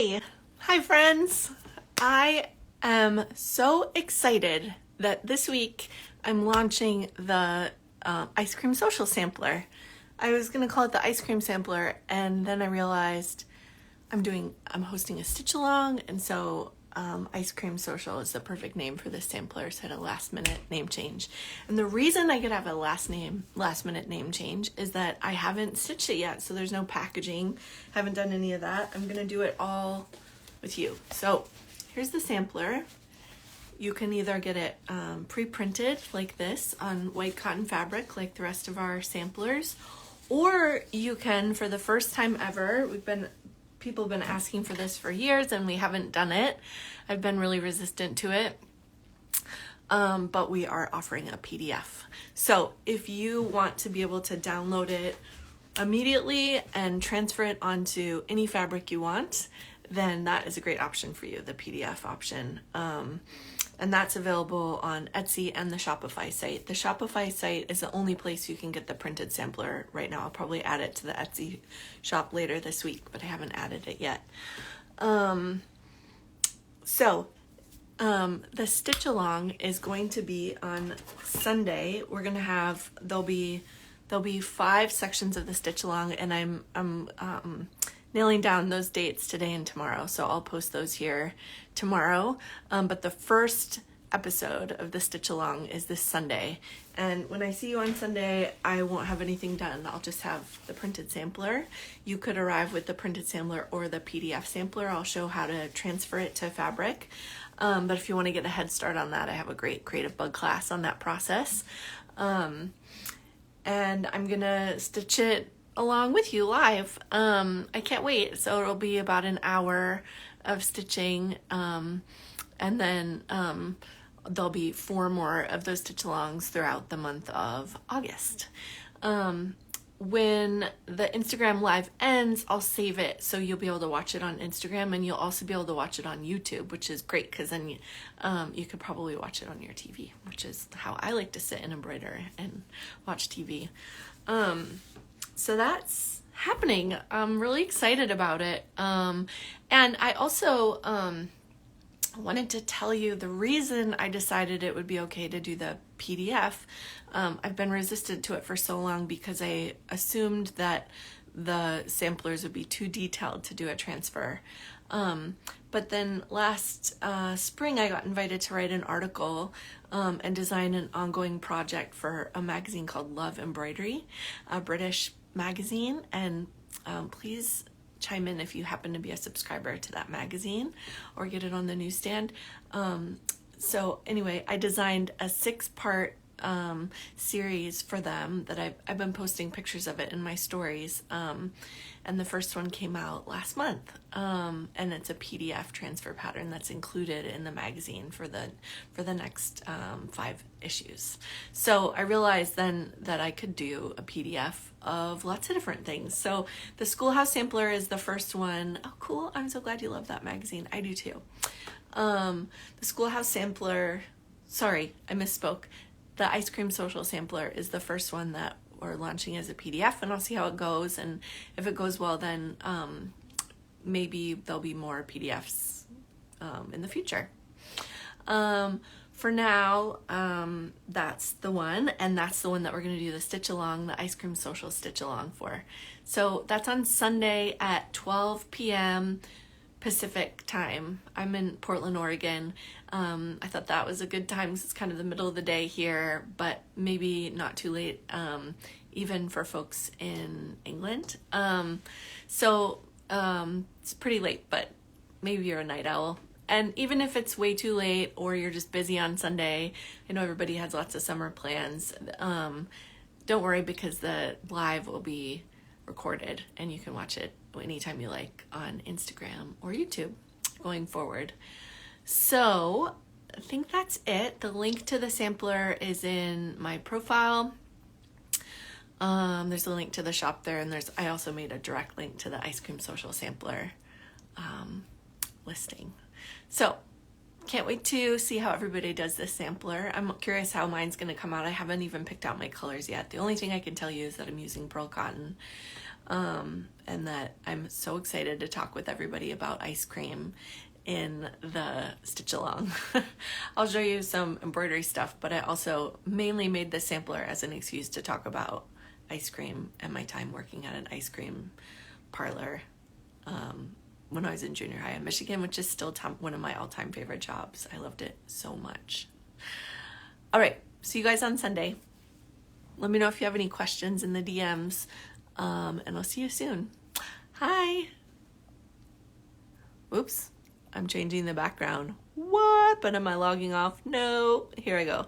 Hey, hi friends. I am so excited that this week I'm launching the ice cream social sampler. I was gonna call it the ice cream sampler, and then I realized I'm hosting a Stitchalong, and so ice cream social is the perfect name for this sampler. So I had a last minute name change, and the reason I could have a last minute name change is that I haven't stitched it yet, so there's no packaging. Haven't done any of that. I'm gonna do it all with you. So here's the sampler. You can either get it pre-printed like this on white cotton fabric like the rest of our samplers, or you can, for the first time ever, people have been asking for this for years and we haven't done it. I've been really resistant to it, but we are offering a PDF. So if you want to be able to download it immediately and transfer it onto any fabric you want, then that is a great option for you, the PDF option. And that's available on Etsy and the Shopify site. The Shopify site is the only place you can get the printed sampler right now. I'll probably add it to the Etsy shop later this week, but I haven't added it yet. The Stitchalong is going to be on Sunday. There'll be 5 sections of the Stitchalong, and I'm nailing down those dates today and tomorrow, so I'll post those here tomorrow. But the first episode of the Stitchalong is this Sunday, and when I see you on Sunday, I won't have anything done. I'll just have the printed sampler. You could arrive with the printed sampler or the PDF sampler. I'll show how to transfer it to fabric. But if you want to get a head start on that, I have a great creative bug class on that process. And I'm gonna stitch it along with you live. I can't wait. So it'll be about an hour of stitching, and then there'll be 4 more of those stitch-alongs throughout the month of August. When the Instagram live ends, I'll save it so you'll be able to watch it on Instagram, and you'll also be able to watch it on YouTube, which is great because then you could probably watch it on your TV, which is how I like to sit and embroider and watch TV. So that's happening. I'm really excited about it. And I also wanted to tell you the reason I decided it would be okay to do the PDF. I've been resistant to it for so long because I assumed that the samplers would be too detailed to do a transfer. But then last spring I got invited to write an article and design an ongoing project for a magazine called Love Embroidery, a British magazine, and please chime in if you happen to be a subscriber to that magazine or get it on the newsstand. So anyway, I designed a 6-part series for them that I've been posting pictures of it in my stories, and the first one came out last month, and it's a PDF transfer pattern that's included in the magazine for the next 5 issues. So I realized then that I could do a PDF of lots of different things. So the Schoolhouse Sampler is the first one. Oh, cool. I'm so glad you love that magazine. I do too. The Schoolhouse Sampler, sorry, I misspoke. The Ice Cream Social Sampler is the first one that we're launching as a PDF, and I'll see how it goes. And if it goes well, then maybe there'll be more PDFs in the future. For now, that's the one, and that's the one that we're going to do the Stitchalong, the Ice Cream Social Stitchalong for. So that's on Sunday at 12 p.m. Pacific time. I'm in Portland, Oregon. I thought that was a good time because it's kind of the middle of the day here, but maybe not too late, even for folks in England. It's pretty late, but maybe you're a night owl. And even if it's way too late or you're just busy on Sunday, I know everybody has lots of summer plans. Don't worry, because the live will be recorded and you can watch it anytime you like on Instagram or YouTube going forward. So I think that's it. The link to the sampler is in my profile. There's a link to the shop there, and I also made a direct link to the Ice Cream Social Sampler listing. So can't wait to see how everybody does this sampler. I'm curious how mine's going to come out. I haven't even picked out my colors yet. The only thing I can tell you is that I'm using pearl cotton. and that I'm so excited to talk with everybody about ice cream in the Stitchalong. I'll show you some embroidery stuff, but I also mainly made this sampler as an excuse to talk about ice cream and my time working at an ice cream parlor when I was in junior high in Michigan, which is still one of my all-time favorite jobs. I loved it so much. All right, see you guys on Sunday. Let me know if you have any questions in the DMs, and I'll see you soon. Hi. Oops, I'm changing the background. What? But am I logging off? No. Here I go.